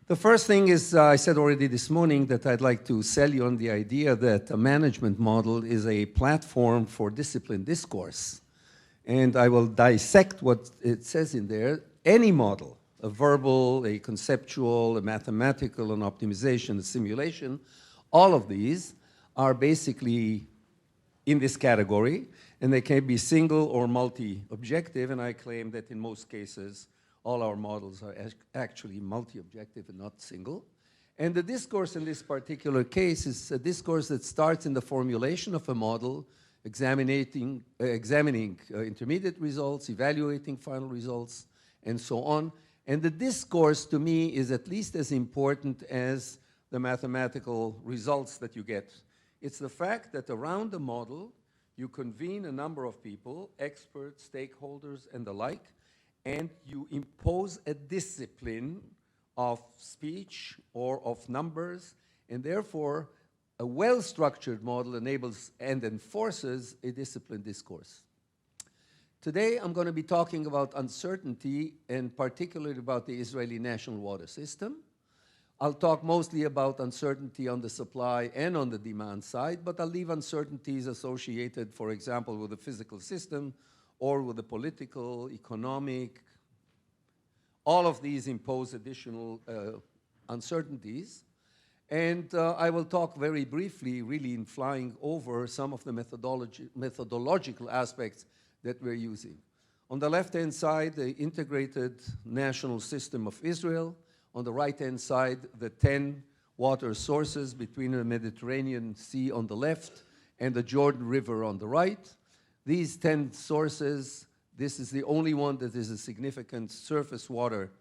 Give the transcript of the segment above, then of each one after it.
The first thing is, I said already this morning that I'd like to sell you on the idea that a management model is a platform for disciplined discourse. And I will dissect what it says in there. Any model, a verbal, a conceptual, a mathematical, an optimization, a simulation, all of these are basically in this category, and they can be single or multi-objective, and I claim that in most cases, all our models are actually multi-objective and not single. And the discourse in this particular case is a discourse that starts in the formulation of a model, examining intermediate results, evaluating final results, and so on. And the discourse, to me, is at least as important as the mathematical results that you get. It's the fact that around the model, you convene a number of people, experts, stakeholders, and the like, and you impose a discipline of speech or of numbers, and therefore a well-structured model enables and enforces a disciplined discourse. Today I'm going to be talking about uncertainty, and particularly about the Israeli national water system. I'll talk mostly about uncertainty on the supply and on the demand side, but I'll leave uncertainties associated, for example, with the physical system or with the political, economic. All of these impose additional uncertainties. And I will talk very briefly, really in flying over some of the methodological aspects that we're using. On the left-hand side, the integrated national system of Israel. On the right-hand side, the 10 water sources between the Mediterranean Sea on the left and the Jordan River on the right. These 10 sources, this is the only one that is a significant surface water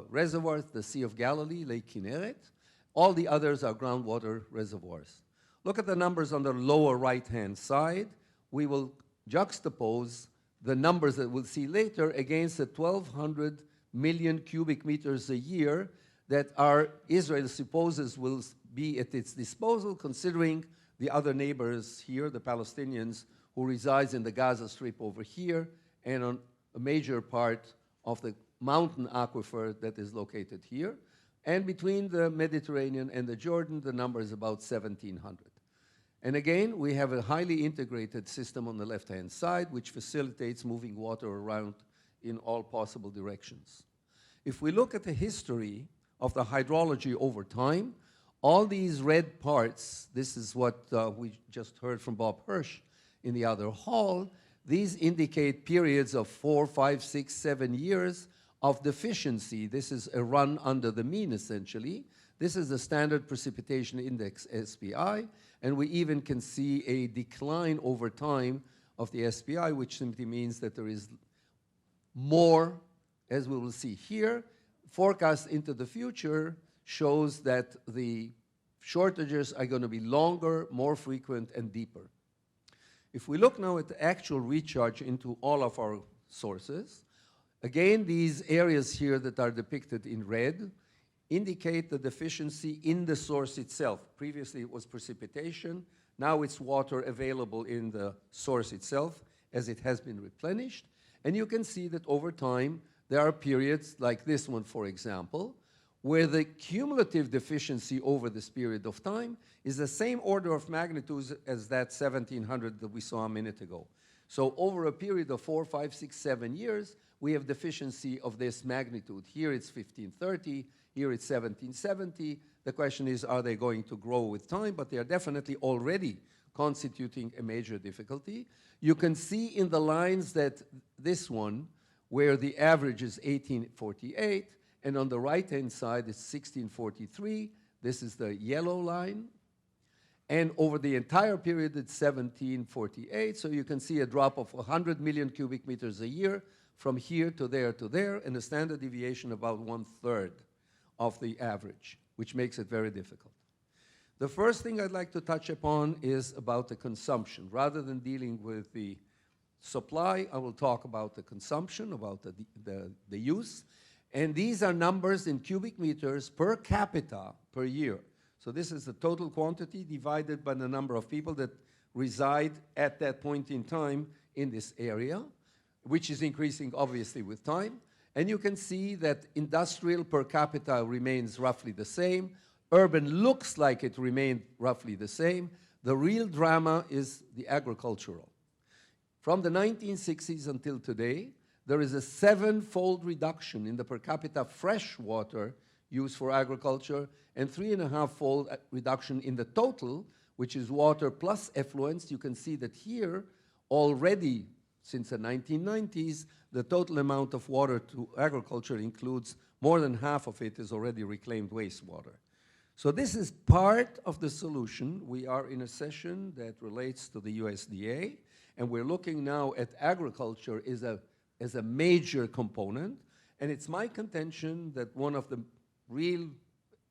reservoir, the Sea of Galilee, Lake Kinneret. All the others are groundwater reservoirs. Look at the numbers on the lower right-hand side. We will juxtapose the numbers that we'll see later against the 1,200 million cubic meters a year that Israel supposes will be at its disposal, considering the other neighbors here, the Palestinians, who resides in the Gaza Strip over here, and on a major part of the mountain aquifer that is located here. And between the Mediterranean and the Jordan, the number is about 1,700. And again, we have a highly integrated system on the left-hand side, which facilitates moving water around in all possible directions. If we look at the history of the hydrology over time, all these red parts, this is what we just heard from Bob Hirsch in the other hall, these indicate periods of 4, 5, 6, 7 years of deficiency. This is a run under the mean, essentially. This is the standard precipitation index, SPI, and we even can see a decline over time of the SPI, which simply means that there is more, as we will see here. Forecast into the future shows that the shortages are going to be longer, more frequent, and deeper. If we look now at the actual recharge into all of our sources, again, these areas here that are depicted in red indicate the deficiency in the source itself. Previously, it was precipitation. Now it's water available in the source itself as it has been replenished. And you can see that over time, there are periods like this one, for example, where the cumulative deficiency over this period of time is the same order of magnitude as that 1,700 that we saw a minute ago. So over a period of 4, 5, 6, 7 years, we have deficiency of this magnitude. Here it's 1,530, here it's 1,770. The question is, are they going to grow with time? But they are definitely already constituting a major difficulty. You can see in the lines that this one, where the average is 1848, and on the right-hand side it's 1643. This is the yellow line. And over the entire period, it's 1748. So you can see a drop of 100 million cubic meters a year from here to there, and a standard deviation about 1/3 of the average, which makes it very difficult. The first thing I'd like to touch upon is about the consumption. Rather than dealing with the supply, I will talk about the consumption, about the use. And these are numbers in cubic meters per capita per year. So this is the total quantity divided by the number of people that reside at that point in time in this area, which is increasing obviously with time. And you can see that industrial per capita remains roughly the same. Urban looks like it remained roughly the same. The real drama is the agricultural. From the 1960s until today, there is a 7-fold reduction in the per capita fresh water used for agriculture and 3.5-fold reduction in the total, which is water plus effluents. You can see that here already since the 1990s, the total amount of water to agriculture includes more than half of it is already reclaimed wastewater. So this is part of the solution. We are in a session that relates to the USDA, and we're looking now at agriculture as a major component. And it's my contention that one of the real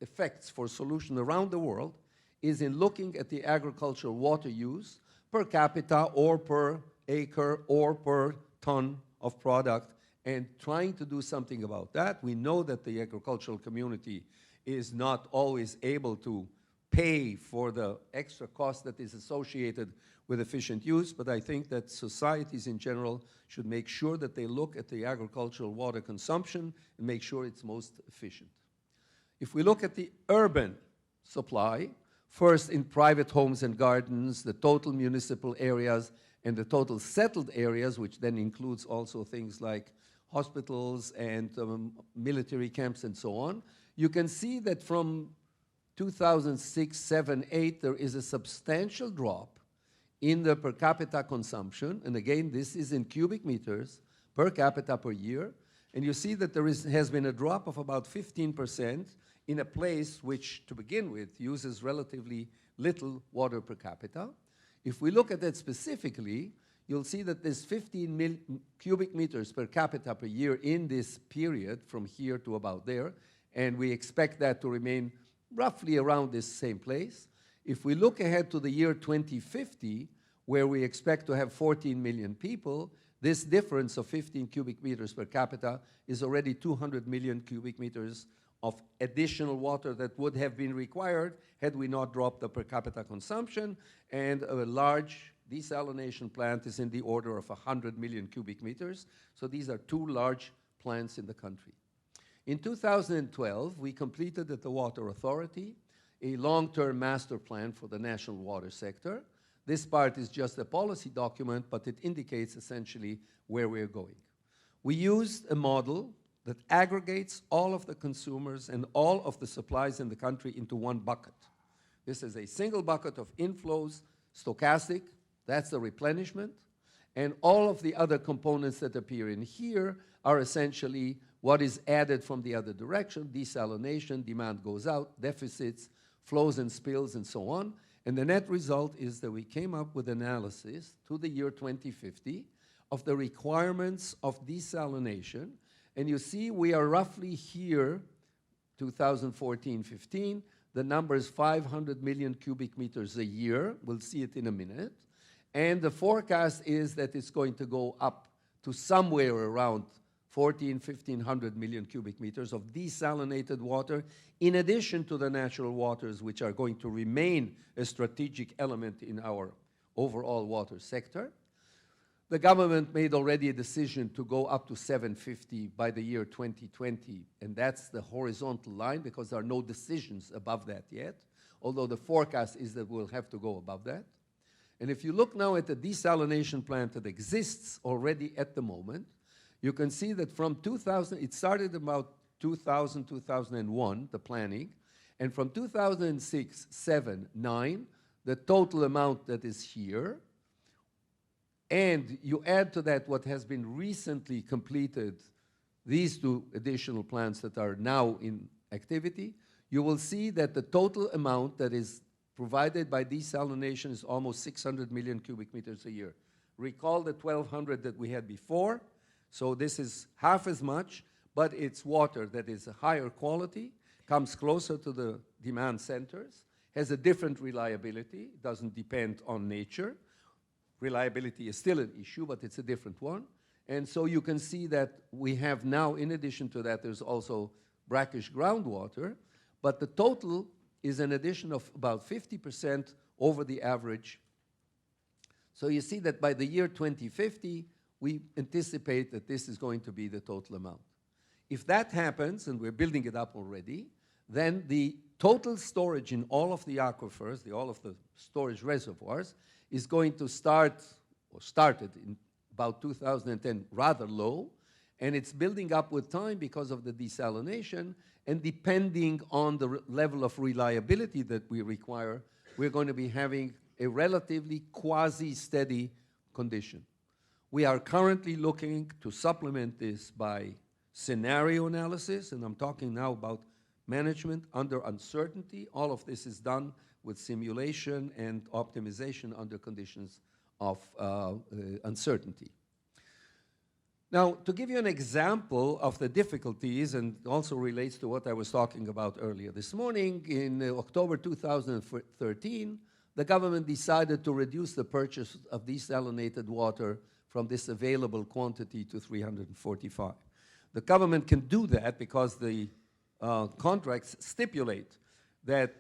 effects for solution around the world is in looking at the agricultural water use per capita or per acre or per ton of product and trying to do something about that. We know that the agricultural community is not always able to pay for the extra cost that is associated with efficient use, but I think that societies in general should make sure that they look at the agricultural water consumption and make sure it's most efficient. If we look at the urban supply, first in private homes and gardens, the total municipal areas, and the total settled areas, which then includes also things like hospitals and military camps and so on, you can see that from 2006, 7, 8, there is a substantial drop in the per capita consumption. And again, this is in cubic meters per capita per year. And you see that there has been a drop of about 15% in a place which, to begin with, uses relatively little water per capita. If we look at that specifically, you'll see that there's 15 cubic meters per capita per year in this period from here to about there, and we expect that to remain roughly around this same place. If we look ahead to the year 2050, where we expect to have 14 million people, this difference of 15 cubic meters per capita is already 200 million cubic meters of additional water that would have been required had we not dropped the per capita consumption, and a large desalination plant is in the order of 100 million cubic meters. So these are two large plants in the country. In 2012, we completed at the Water Authority a long-term master plan for the national water sector. This part is just a policy document, but it indicates essentially where we're going. We used a model that aggregates all of the consumers and all of the supplies in the country into one bucket. This is a single bucket of inflows, stochastic, that's the replenishment, and all of the other components that appear in here are essentially what is added from the other direction, desalination, demand goes out, deficits, flows and spills, and so on. And the net result is that we came up with analysis to the year 2050 of the requirements of desalination. And you see we are roughly here, 2014-15. The number is 500 million cubic meters a year. We'll see it in a minute. And the forecast is that it's going to go up to somewhere around 1,500 million cubic meters of desalinated water, in addition to the natural waters, which are going to remain a strategic element in our overall water sector. The government made already a decision to go up to 750 by the year 2020, and that's the horizontal line because there are no decisions above that yet, although the forecast is that we'll have to go above that. And if you look now at the desalination plant that exists already at the moment, you can see that from 2000, it started about 2000, 2001, the planning, and from 2006, 7, 9, the total amount that is here, and you add to that what has been recently completed, these two additional plants that are now in activity, you will see that the total amount that is provided by desalination is almost 600 million cubic meters a year. Recall the 1,200 that we had before, so this is half as much, but it's water that is a higher quality, comes closer to the demand centers, has a different reliability, doesn't depend on nature. Reliability is still an issue, but it's a different one. And so you can see that we have now, in addition to that, there's also brackish groundwater, but the total is an addition of about 50% over the average. So you see that by the year 2050, we anticipate that this is going to be the total amount. If that happens, and we're building it up already, then the total storage in all of the aquifers, all of the storage reservoirs, is going to start, or started in about 2010, rather low, and it's building up with time because of the desalination, and depending on the level of reliability that we require, we're going to be having a relatively quasi-steady condition. We are currently looking to supplement this by scenario analysis, and I'm talking now about management under uncertainty. All of this is done with simulation and optimization under conditions of uncertainty. Now, to give you an example of the difficulties, and also relates to what I was talking about earlier this morning, in October 2013, the government decided to reduce the purchase of desalinated water from this available quantity to 345. The government can do that because the contracts stipulate that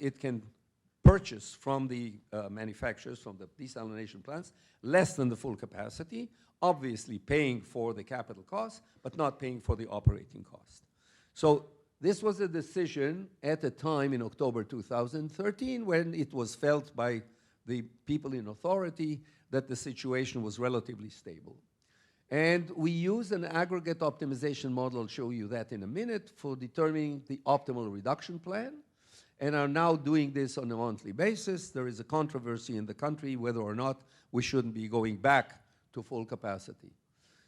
it can purchase from the manufacturers, from the desalination plants, less than the full capacity, obviously paying for the capital cost, but not paying for the operating cost. So this was a decision at a time in October 2013 when it was felt by the people in authority that the situation was relatively stable. And we use an aggregate optimization model, I'll show you that in a minute, for determining the optimal reduction plan, and are now doing this on a monthly basis. There is a controversy in the country whether or not we shouldn't be going back to full capacity.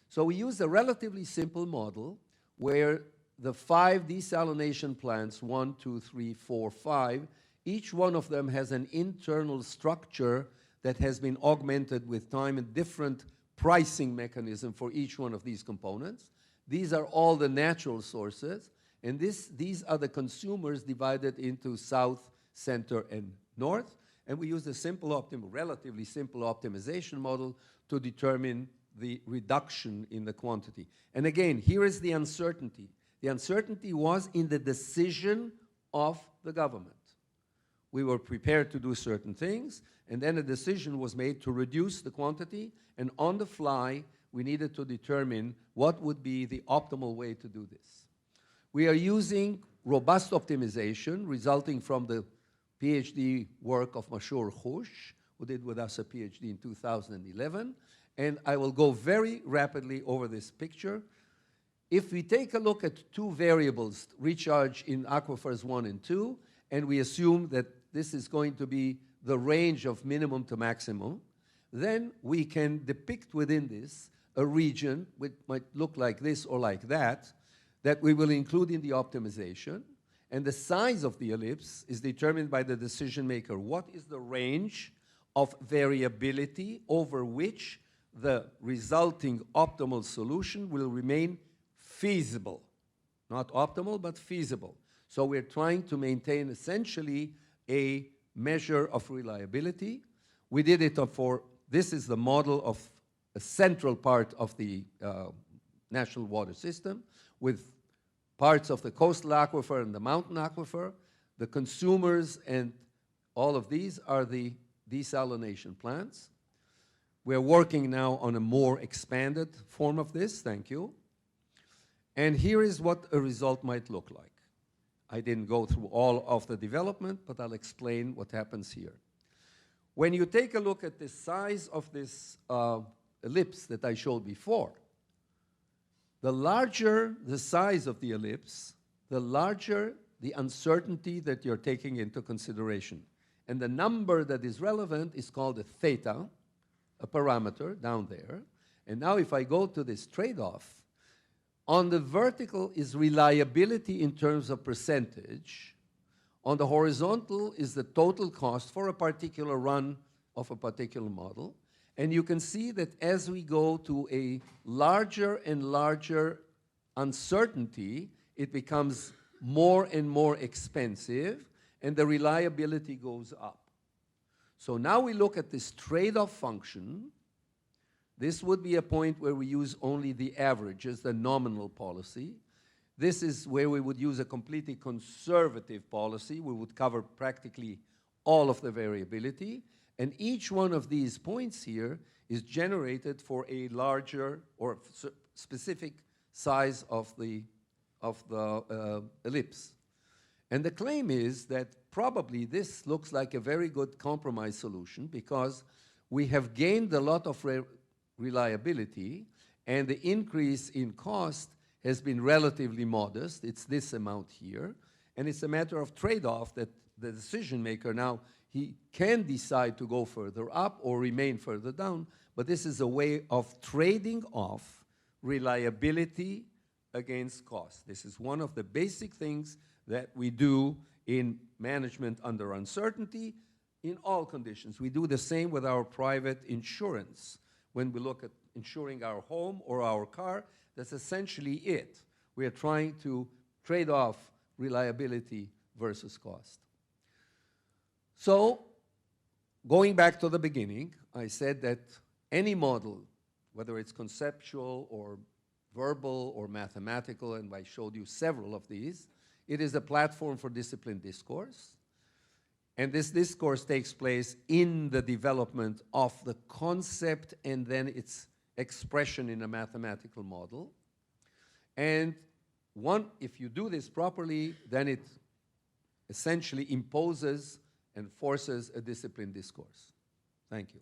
So we use a relatively simple model where the 5 desalination plants, 1, 2, 3, 4, 5, each one of them has an internal structure that has been augmented with time and different pricing mechanism for each one of these components. These are all the natural sources, and these are the consumers divided into south, center, and north. And we use a relatively simple optimization model to determine the reduction in the quantity. And again, here is the uncertainty. The uncertainty was in the decision of the government. We were prepared to do certain things, and then a decision was made to reduce the quantity, and on the fly, we needed to determine what would be the optimal way to do this. We are using robust optimization resulting from the PhD work of Mashur Khush, who did with us a PhD in 2011, and I will go very rapidly over this picture. If we take a look at 2 variables, recharge in aquifers 1 and 2, and we assume that this is going to be the range of minimum to maximum, then we can depict within this a region which might look like this or like that we will include in the optimization. And the size of the ellipse is determined by the decision maker. What is the range of variability over which the resulting optimal solution will remain feasible? Not optimal, but feasible. So we're trying to maintain essentially a measure of reliability. We did it this is the model of a central part of the national water system with parts of the coastal aquifer and the mountain aquifer. The consumers and all of these are the desalination plants. We're working now on a more expanded form of this, thank you. And here is what a result might look like. I didn't go through all of the development, but I'll explain what happens here. When you take a look at the size of this ellipse that I showed before, the larger the size of the ellipse, the larger the uncertainty that you're taking into consideration. And the number that is relevant is called a theta, a parameter down there. And now if I go to this trade-off, on the vertical is reliability in terms of percentage. On the horizontal is the total cost for a particular run of a particular model. And you can see that as we go to a larger and larger uncertainty, it becomes more and more expensive, and the reliability goes up. So now we look at this trade-off function. This would be a point where we use only the averages, the nominal policy. This is where we would use a completely conservative policy. We would cover practically all of the variability. And each one of these points here is generated for a larger or specific size of the ellipse. And the claim is that probably this looks like a very good compromise solution because we have gained a lot of reliability, and the increase in cost has been relatively modest. It's this amount here. And it's a matter of trade-off that the decision maker now, he can decide to go further up or remain further down, but this is a way of trading off reliability against cost. This is one of the basic things that we do in management under uncertainty in all conditions. We do the same with our private insurance. When we look at insuring our home or our car, that's essentially it. We are trying to trade off reliability versus cost. So, going back to the beginning, I said that any model, whether it's conceptual or verbal or mathematical, and I showed you several of these, it is a platform for disciplined discourse. And this discourse takes place in the development of the concept and then its expression in a mathematical model. And if you do this properly, then it essentially imposes and forces a disciplined discourse. Thank you.